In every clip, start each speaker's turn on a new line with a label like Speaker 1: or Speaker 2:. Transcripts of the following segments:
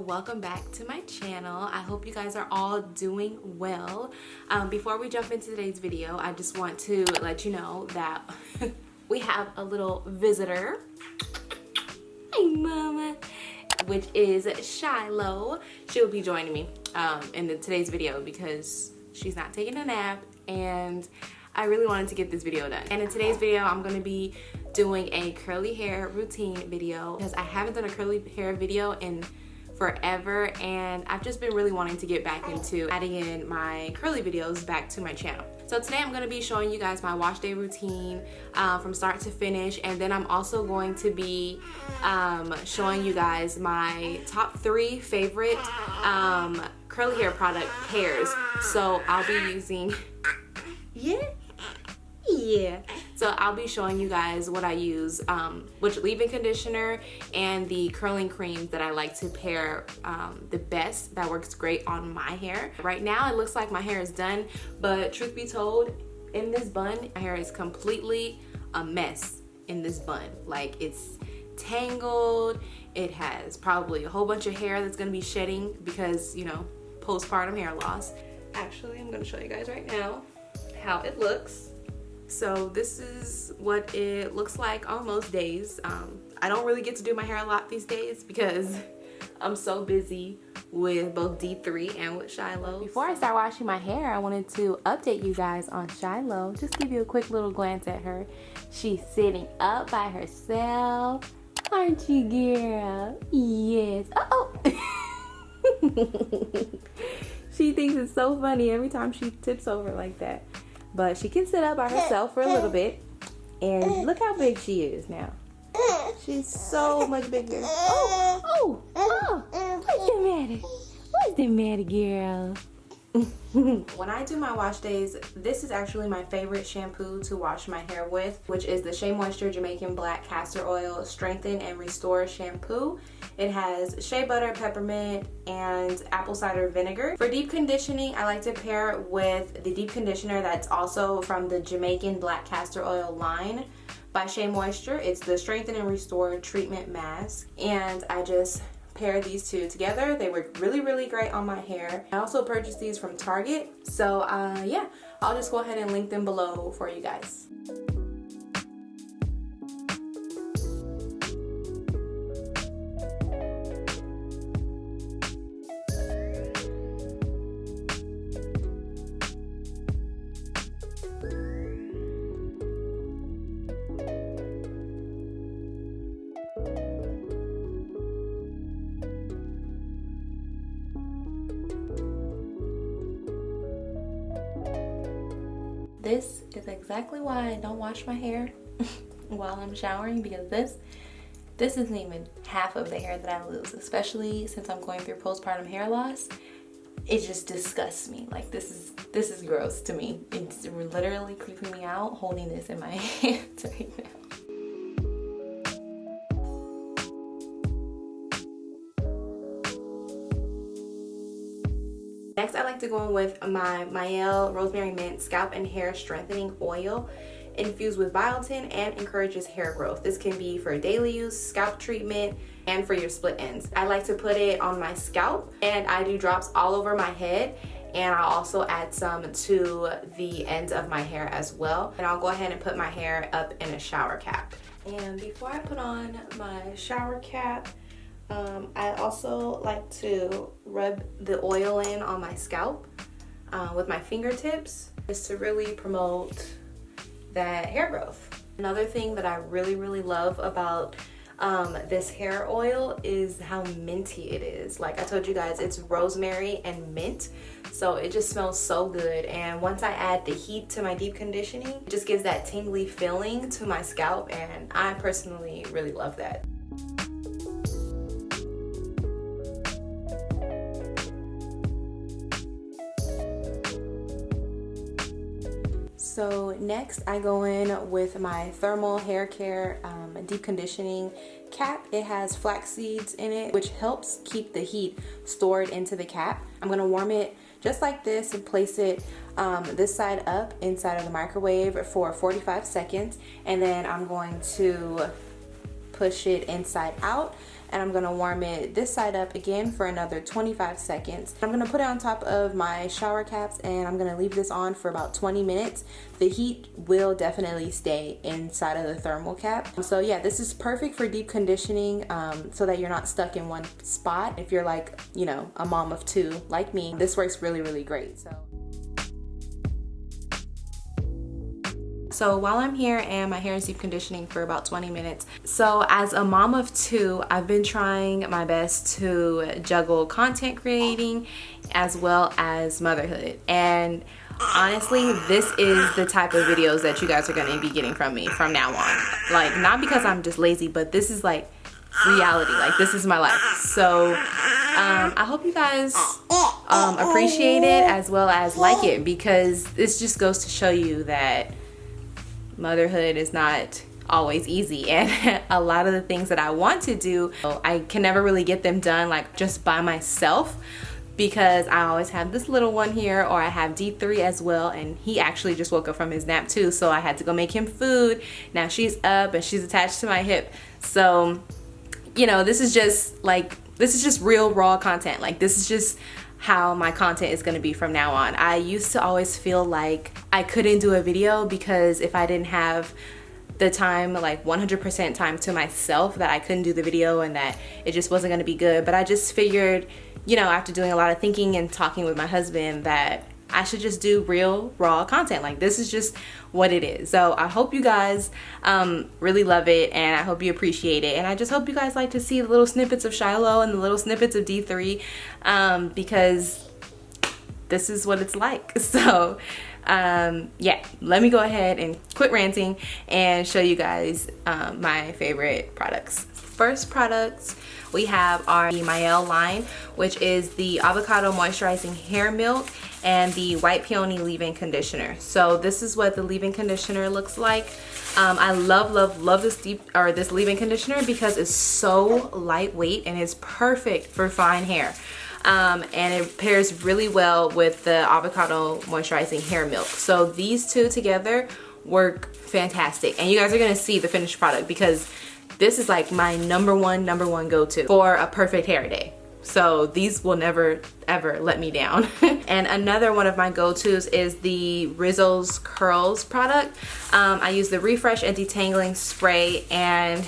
Speaker 1: welcome back to my channel. I hope you guys are all doing well. Before we jump into today's video, I just want to let you know that we have a little visitor. Hey mama, which is Shiloh. She'll be joining me in today's video because she's not taking a nap and I really wanted to get this video done. And in today's video, I'm gonna be doing a curly hair routine video because I haven't done a curly hair video in forever, and I've just been really wanting to get back into adding in my curly videos back to my channel. So today I'm going to be showing you guys my wash day routine from start to finish, and then I'm also going to be showing you guys my top 3 favorite curly hair product pairs. So I'll be using so I'll be showing you guys what I use, which leave-in conditioner and the curling cream that I like to pair the best, that works great on my hair. Right now it looks like my hair is done, but truth be told, in this bun, my hair is completely a mess in this bun. Like, it's tangled, it has probably a whole bunch of hair that's gonna be shedding because, you know, postpartum hair loss. Actually, I'm gonna show you guys right now how it looks. So this is what it looks like on most days. I don't really get to do my hair a lot these days because I'm so busy with both D3 and with Shiloh. Before I start washing my hair, I wanted to update you guys on Shiloh. Just give you a quick little glance at her. She's sitting up by herself. Aren't you, girl? Yes. Uh-oh. She thinks it's so funny every time she tips over like that. But she can sit up by herself for a little bit. And look how big she is now. She's so much bigger. Oh, what's the matter? What's the matter, girl? When I do my wash days, this is actually my favorite shampoo to wash my hair with, which is the Shea Moisture Jamaican Black Castor Oil Strengthen and Restore Shampoo. It has shea butter, peppermint, and apple cider vinegar. For deep conditioning, I like to pair it with the deep conditioner that's also from the Jamaican Black Castor Oil line by Shea Moisture. It's the Strengthen and Restore Treatment Mask, and I just pair these two together. They work really, really great on my hair. I also purchased these from Target. So yeah, I'll just go ahead and link them below for you guys. This is exactly why I don't wash my hair while I'm showering, because this isn't even half of the hair that I lose, especially since I'm going through postpartum hair loss. It just disgusts me. Like, this is gross to me. It's literally creeping me out holding this in my hands right now. Next, I like to go in with my Mielle Rosemary Mint Scalp and Hair Strengthening Oil, infused with biotin and encourages hair growth. This can be for daily use, scalp treatment, and for your split ends. I like to put it on my scalp, and I do drops all over my head, and I'll also add some to the ends of my hair as well. And I'll go ahead and put my hair up in a shower cap. And before I put on my shower cap, I also like to rub the oil in on my scalp with my fingertips, just to really promote that hair growth. Another thing that I really, really love about this hair oil is how minty it is. Like I told you guys, it's rosemary and mint, so it just smells so good. And once I add the heat to my deep conditioning, it just gives that tingly feeling to my scalp, and I personally really love that. So next I go in with my thermal hair care deep conditioning cap. It has flax seeds in it, which helps keep the heat stored into the cap. I'm gonna warm it just like this and place it this side up inside of the microwave for 45 seconds, and then I'm going to push it inside out and I'm gonna warm it this side up again for another 25 seconds. I'm gonna put it on top of my shower caps, and I'm gonna leave this on for about 20 minutes. The heat will definitely stay inside of the thermal cap. So yeah, this is perfect for deep conditioning, so that you're not stuck in one spot. If you're like, you know, a mom of two like me, this works really, really great. So while I'm here and my hair is deep conditioning for about 20 minutes, so as a mom of two, I've been trying my best to juggle content creating as well as motherhood. And honestly, this is the type of videos that you guys are going to be getting from me from now on. Like, not because I'm just lazy, but this is like reality. Like, this is my life. So I hope you guys appreciate it as well as like it, because this just goes to show you that motherhood is not always easy, and a lot of the things that I want to do, I can never really get them done like just by myself, because I always have this little one here, or I have D3 as well, and he actually just woke up from his nap too, so I had to go make him food. Now she's up and she's attached to my hip. So, you know, this is just real raw content. Like, this is just how my content is going to be from now on. I used to always feel like I couldn't do a video because if I didn't have the time, like 100% time to myself, that I couldn't do the video and that it just wasn't going to be good. But I just figured, you know, after doing a lot of thinking and talking with my husband, that I should just do real raw content. Like, this is just what it is. So I hope you guys really love it, and I hope you appreciate it, and I just hope you guys like to see the little snippets of Shiloh and the little snippets of D3, because this is what it's like. So yeah, let me go ahead and quit ranting and show you guys my favorite products. First products we have are the Mielle line, which is the avocado moisturizing hair milk and the white peony leave-in conditioner. So this is what the leave-in conditioner looks like. I love this this leave-in conditioner because it's so lightweight and it's perfect for fine hair. And it pairs really well with the avocado moisturizing hair milk. So these two together work fantastic, and you guys are gonna see the finished product, because this is like my number one go-to for a perfect hair day. So these will never ever let me down. And another one of my go-tos is the Rizzo's Curls product. I use the Refresh and Detangling spray and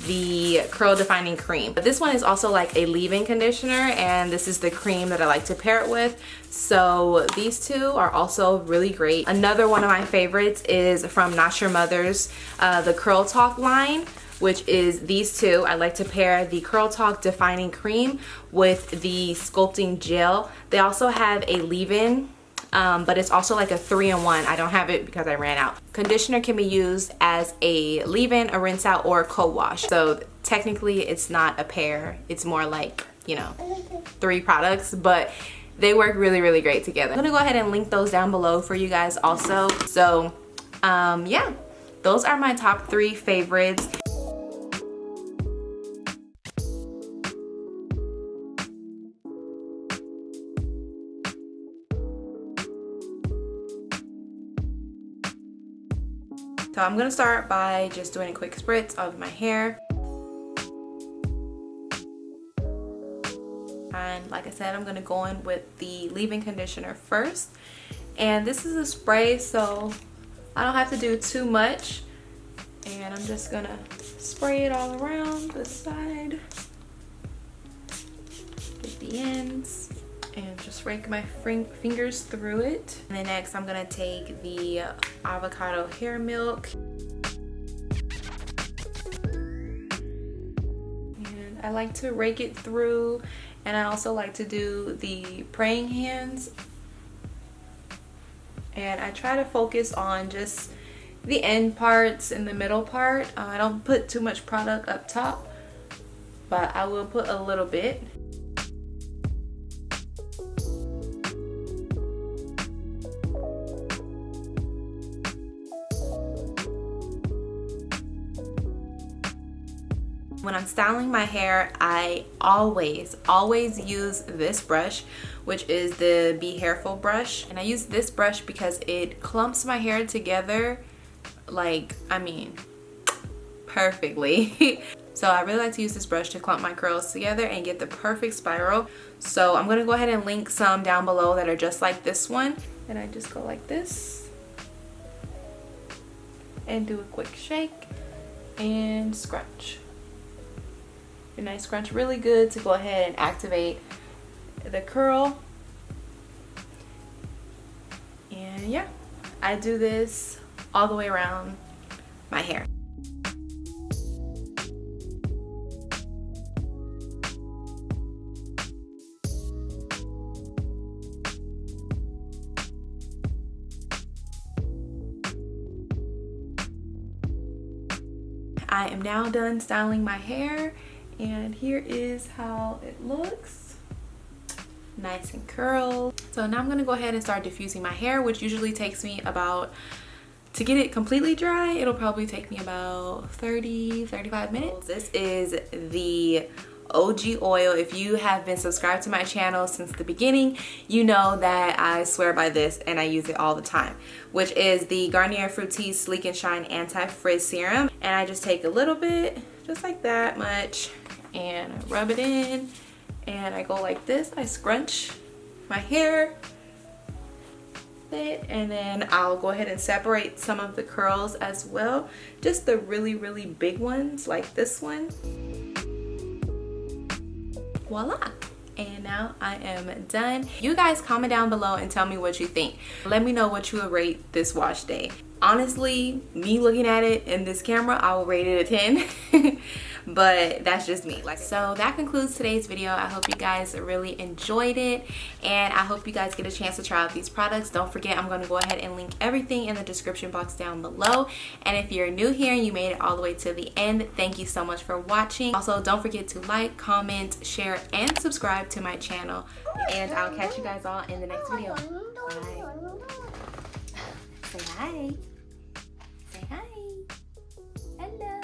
Speaker 1: the curl defining cream. But this one is also like a leave-in conditioner, and this is the cream that I like to pair it with. So these two are also really great. Another one of my favorites is from Not Your Mother's, the Curl Talk line, which is these two. I like to pair the Curl Talk defining cream with the sculpting gel. They also have a leave-in, but it's also like a 3-in-1. I don't have it because I ran out. Conditioner can be used as a leave-in, a rinse out, or a co-wash. So technically it's not a pair. It's more like, you know, 3 products, but they work really, really great together. I'm gonna go ahead and link those down below for you guys also. So yeah, those are my top 3 favorites. So I'm gonna start by just doing a quick spritz of my hair. And like I said, I'm gonna go in with the leave-in conditioner first. And this is a spray, so I don't have to do too much. And I'm just gonna spray it all around the side, get the ends, and just rake my fingers through it. And then next I'm gonna take the avocado hair milk, and I like to rake it through, and I also like to do the praying hands, and I try to focus on just the end parts and the middle part. I don't put too much product up top, but I will put a little bit. When I'm styling my hair, I always use this brush, which is the Be Hairful brush. And I use this brush because it clumps my hair together, like, I mean, perfectly. So I really like to use this brush to clump my curls together and get the perfect spiral. So I'm gonna go ahead and link some down below that are just like this one. And I just go like this and do a quick shake and scrunch. And I scrunch really good to go ahead and activate the curl. And yeah, I do this all the way around my hair. I am now done styling my hair, and here is how it looks. Nice and curled. So now I'm gonna go ahead and start diffusing my hair, which usually takes me about, to get it completely dry, it'll probably take me about 30-35 minutes. This is the OG oil. If you have been subscribed to my channel since the beginning, you know that I swear by this and I use it all the time, which is the Garnier Fructis Sleek and Shine Anti-Frizz Serum. And I just take a little bit, just like that much, and I rub it in, and I go like this. I scrunch my hair, and then I'll go ahead and separate some of the curls as well, just the really big ones like this one. Voila. And now I am done. You guys comment down below and tell me what you think. Let me know what you would rate this wash day. Honestly, me looking at it in this camera, I will rate it a 10. But that's just me. So that concludes today's video. I hope you guys really enjoyed it, and I hope you guys get a chance to try out these products. Don't forget, I'm going to go ahead and link everything in the description box down below. And if you're new here and you made it all the way to the end, thank you so much for watching. Also, don't forget to like, comment, share, and subscribe to my channel, and I'll catch you guys all in the next video. Bye. Say hi. Say hi. Hello.